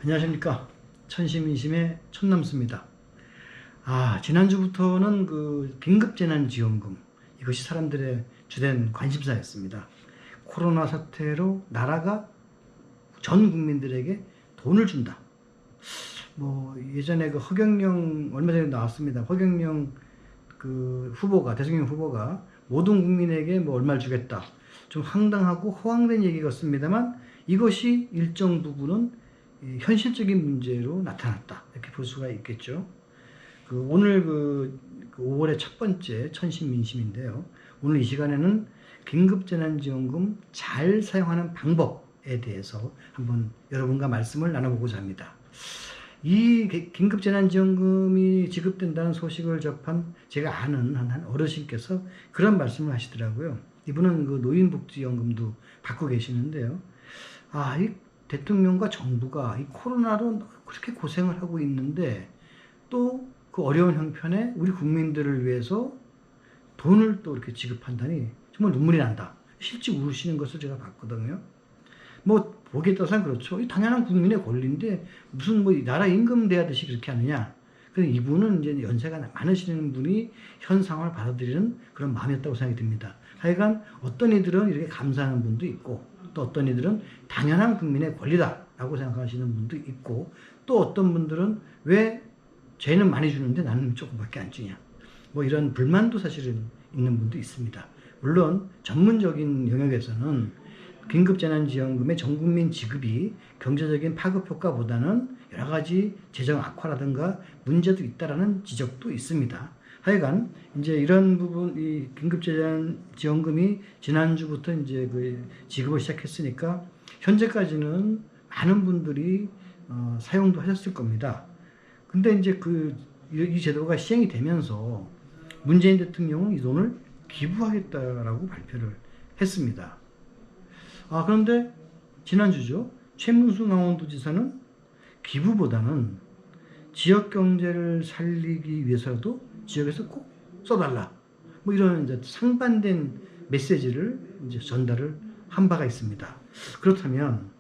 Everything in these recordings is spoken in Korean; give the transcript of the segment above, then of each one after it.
안녕하십니까. 천심인심의 천남수입니다. 지난주부터는 그 긴급재난지원금, 이것이 사람들의 주된 관심사였습니다. 코로나 사태로 나라가 전 국민들에게 돈을 준다. 예전에 그 허경영, 얼마 전에 나왔습니다. 허경영 그 후보가, 대통령 후보가 모든 국민에게 얼마를 주겠다. 좀 황당하고 허황된 얘기 같습니다만 이것이 일정 부분은 현실적인 문제로 나타났다. 이렇게 볼 수가 있겠죠. 오늘 5월의 첫 번째 천심민심인데요. 오늘 이 시간에는 긴급재난지원금 잘 사용하는 방법에 대해서 한번 여러분과 말씀을 나눠보고자 합니다. 이 긴급재난지원금이 지급된다는 소식을 접한 제가 아는 한 어르신께서 그런 말씀을 하시더라고요. 이분은 그 노인복지연금도 받고 계시는데요. 이 대통령과 정부가 이 코로나로 그렇게 고생을 하고 있는데 또 그 어려운 형편에 우리 국민들을 위해서 돈을 또 이렇게 지급한다니 정말 눈물이 난다. 실제 우시는 것을 제가 봤거든요. 보기에 따라서는 그렇죠. 이 당연한 국민의 권리인데 무슨 나라 임금 대하듯이 그렇게 하느냐. 근데 이분은 이제 연세가 많으시는 분이 현 상황을 받아들이는 그런 마음이었다고 생각이 듭니다. 하여간 어떤 이들은 이렇게 감사하는 분도 있고 또 어떤 이들은 당연한 국민의 권리다라고 생각하시는 분도 있고 또 어떤 분들은 왜 쟤는 많이 주는데 나는 조금밖에 안 주냐. 이런 불만도 사실은 있는 분도 있습니다. 물론 전문적인 영역에서는 긴급재난지원금의 전국민 지급이 경제적인 파급 효과보다는 여러 가지 재정 악화라든가 문제도 있다라는 지적도 있습니다. 하여간 이제 이런 부분, 이 긴급재난지원금이 지난주부터 이제 지급을 시작했으니까 현재까지는 많은 분들이 사용도 하셨을 겁니다. 근데 이제 이 제도가 시행이 되면서 문재인 대통령은 이 돈을 기부하겠다라고 발표를 했습니다. 그런데 지난주죠. 최문수 강원도지사는 기부보다는 지역 경제를 살리기 위해서라도 지역에서 꼭 써달라. 이런 이제 상반된 메시지를 이제 전달을 한 바가 있습니다. 그렇다면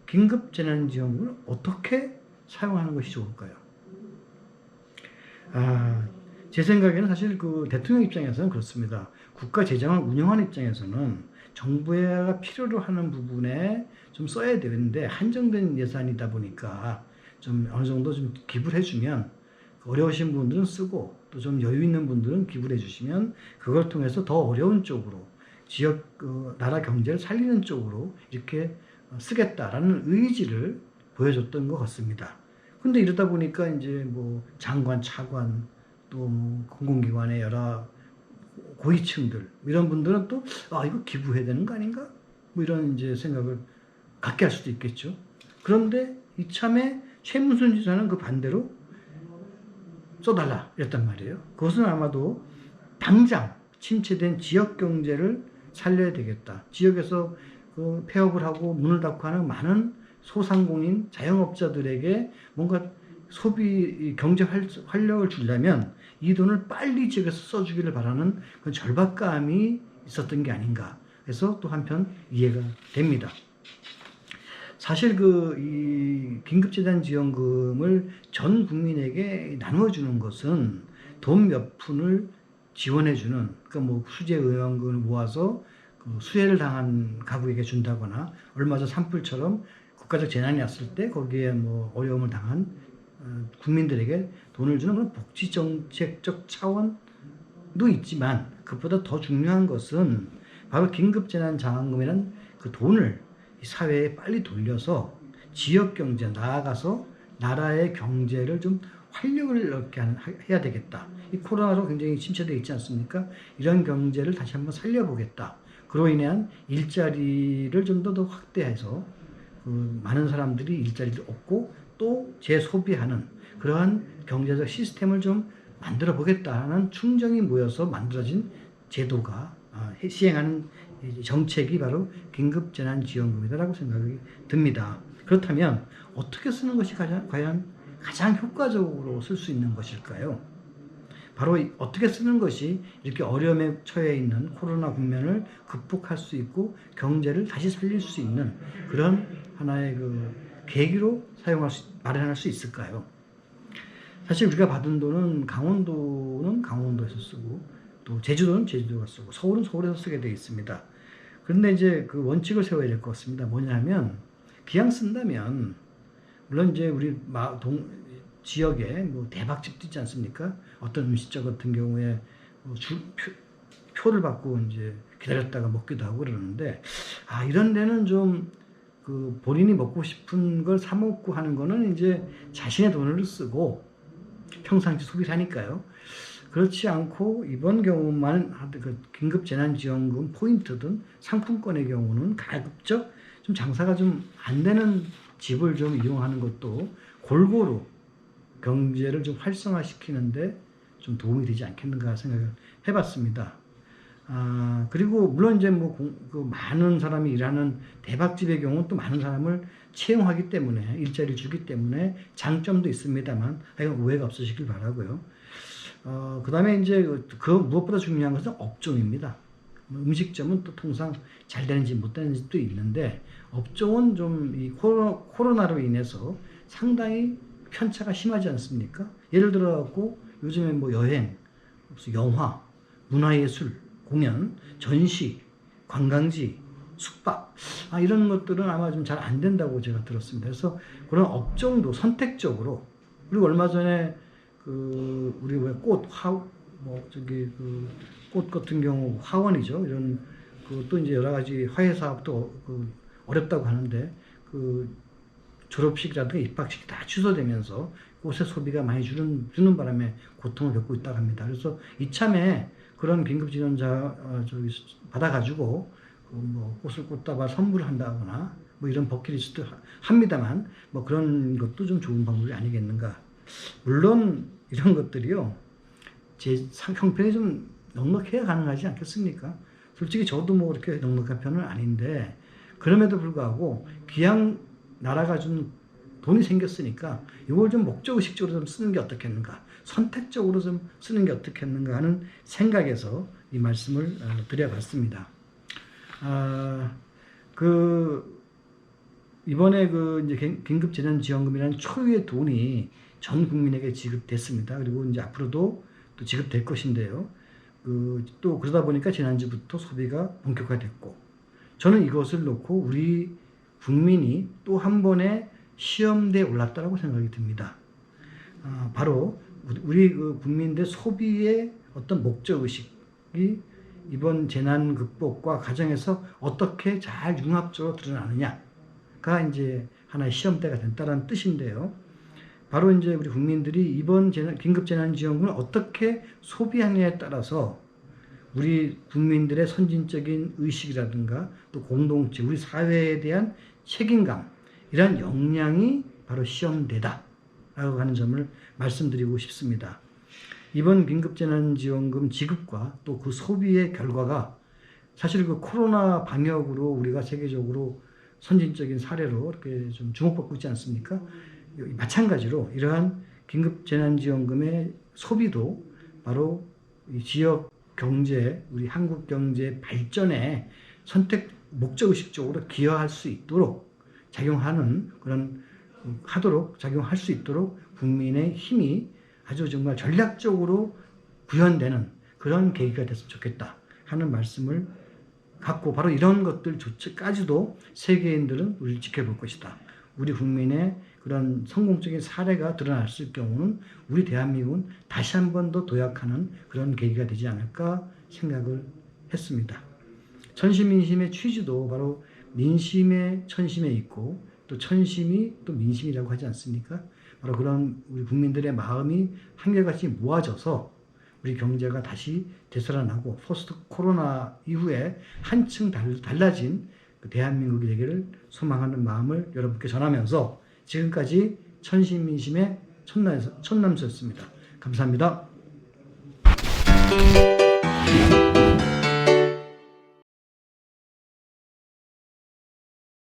긴급재난지원금을 어떻게 사용하는 것이 좋을까요? 제 생각에는 사실 대통령 입장에서는 그렇습니다. 국가 재정을 운영하는 입장에서는 정부가 필요로 하는 부분에 좀 써야 되는데 한정된 예산이다 보니까 좀 어느 정도 좀 기부를 해주면 어려우신 분들은 쓰고 또 좀 여유 있는 분들은 기부를 해주시면 그걸 통해서 더 어려운 쪽으로 지역 나라 경제를 살리는 쪽으로 이렇게 쓰겠다라는 의지를 보여줬던 것 같습니다. 근데 이러다 보니까 이제 장관, 차관 또 공공기관의 여러 고위층들 이런 분들은 또 이거 기부해야 되는 거 아닌가? 이런 이제 생각을 갖게 할 수도 있겠죠. 그런데 이참에 최문순 지사는 그 반대로 써달라 이랬단 말이에요. 그것은 아마도 당장 침체된 지역 경제를 살려야 되겠다. 지역에서 폐업을 하고 문을 닫고 하는 많은 소상공인 자영업자들에게 뭔가 소비 경제 활력을 주려면 이 돈을 빨리 지역에서 써주기를 바라는 그런 절박감이 있었던 게 아닌가. 그래서 또 한편 이해가 됩니다. 사실 이 긴급재난지원금을 전 국민에게 나누어주는 것은 돈 몇 푼을 지원해주는, 수재의원금을 모아서 수해를 당한 가구에게 준다거나 얼마 전 산불처럼 국가적 재난이 왔을 때 거기에 어려움을 당한 국민들에게 돈을 주는 그런 복지정책적 차원도 있지만 그것보다 더 중요한 것은 바로 긴급재난자원금이라는 그 돈을 사회에 빨리 돌려서 지역 경제 나아가서 나라의 경제를 좀 활력을 얻게 해야 되겠다. 이 코로나로 굉장히 침체되어 있지 않습니까? 이런 경제를 다시 한번 살려보겠다. 그로 인한 일자리를 좀 더 확대해서 많은 사람들이 일자리를 얻고 또 재소비하는 그러한 경제적 시스템을 좀 만들어 보겠다는 충정이 모여서 만들어진 제도가 시행하는 정책이 바로 긴급재난지원금이다라고 생각이 듭니다. 그렇다면 어떻게 쓰는 것이 과연 가장 효과적으로 쓸 수 있는 것일까요? 바로 어떻게 쓰는 것이 이렇게 어려움에 처해 있는 코로나 국면을 극복할 수 있고 경제를 다시 살릴 수 있는 그런 하나의 그 계기로 마련할 수 있을까요? 사실 우리가 받은 돈은 강원도는 강원도에서 쓰고 또 제주도는 제주도가 쓰고 서울은 서울에서 쓰게 되어 있습니다. 그런데 이제 그 원칙을 세워야 될 것 같습니다. 뭐냐면 그냥 쓴다면 물론 이제 우리 지역에 뭐 대박집도 있지 않습니까? 어떤 음식점 같은 경우에 표를 받고 이제 기다렸다가 먹기도 하고 그러는데 이런 데는 좀 그 본인이 먹고 싶은 걸 사 먹고 하는 거는 이제 자신의 돈을 쓰고 평상시 소비를 하니까요. 그렇지 않고 이번 경우만 그 긴급재난지원금 포인트든 상품권의 경우는 가급적 좀 장사가 좀 안 되는 집을 좀 이용하는 것도 골고루 경제를 좀 활성화시키는데 좀 도움이 되지 않겠는가 생각을 해봤습니다. 그리고 물론 이제 그 많은 사람이 일하는 대박집의 경우는 또 많은 사람을 채용하기 때문에 일자리를 주기 때문에 장점도 있습니다만 오해가 없으시길 바라고요. 그 다음에 이제 그 무엇보다 중요한 것은 업종입니다. 음식점은 또 통상 잘 되는지 못 되는지도 있는데 업종은 좀 이 코로나로 인해서 상당히 편차가 심하지 않습니까? 예를 들어 갖고 요즘에 뭐 여행, 영화, 문화예술, 공연, 전시, 관광지, 숙박 이런 것들은 아마 좀 잘 안 된다고 제가 들었습니다. 그래서 그런 업종도 선택적으로 그리고 얼마 전에 그 우리 왜 꽃 같은 경우 화원이죠. 이런 또 이제 여러 가지 화훼 사업도 어렵다고 하는데 그 졸업식이라든가 입학식이 다 취소되면서 꽃의 소비가 많이 주는 바람에 고통을 겪고 있다고 합니다. 그래서 이참에 그런 긴급 지원자 받아가지고 뭐 꽃을 꽂다가 선물을 한다거나 뭐 이런 버킷리스트 합니다만 뭐 그런 것도 좀 좋은 방법이 아니겠는가. 물론 이런 것들이요 제 형편이 좀 넉넉해야 가능하지 않겠습니까? 솔직히 저도 뭐 그렇게 넉넉한 편은 아닌데 그럼에도 불구하고 귀양 나라가 준 돈이 생겼으니까 이걸 좀 목적의식적으로 좀 쓰는 게 어떻겠는가, 선택적으로 좀 쓰는 게 어떻겠는가 하는 생각에서 이 말씀을 드려봤습니다. 이번에 이제 긴급재난지원금이라는 초유의 돈이 전 국민에게 지급됐습니다. 그리고 이제 앞으로도 또 지급될 것인데요. 또 그러다 보니까 지난주부터 소비가 본격화됐고, 저는 이것을 놓고 우리 국민이 또 한 번의 시험대에 올랐다고 생각이 듭니다. 바로 우리 국민들 소비의 어떤 목적의식이 이번 재난 극복과 가정에서 어떻게 잘 융합적으로 드러나느냐가 이제 하나의 시험대가 된다는 뜻인데요. 바로 이제 우리 국민들이 이번 긴급재난지원금을 어떻게 소비하느냐에 따라서 우리 국민들의 선진적인 의식이라든가 또 공동체, 우리 사회에 대한 책임감, 이러한 역량이 바로 시험대다라고 하는 점을 말씀드리고 싶습니다. 이번 긴급재난지원금 지급과 또 그 소비의 결과가 사실 그 코로나 방역으로 우리가 세계적으로 선진적인 사례로 이렇게 좀 주목받고 있지 않습니까? 마찬가지로 이러한 긴급재난지원금의 소비도 바로 이 지역 경제, 우리 한국 경제 발전에 목적의식적으로 기여할 수 있도록 작용할 수 있도록 국민의 힘이 아주 정말 전략적으로 구현되는 그런 계기가 됐으면 좋겠다 하는 말씀을 갖고 바로 이런 것들까지도 세계인들은 우리를 지켜볼 것이다. 우리 국민의 그런 성공적인 사례가 드러났을 경우는 우리 대한민국은 다시 한 번 더 도약하는 그런 계기가 되지 않을까 생각을 했습니다. 천시민심의 취지도 바로 민심의 천심에 있고 또 천심이 또 민심이라고 하지 않습니까? 바로 그런 우리 국민들의 마음이 한결같이 모아져서 우리 경제가 다시 되살아나고 포스트 코로나 이후에 한층 달라진 그 대한민국이 되기를 소망하는 마음을 여러분께 전하면서 지금까지 천시민심의 천남수였습니다. 감사합니다.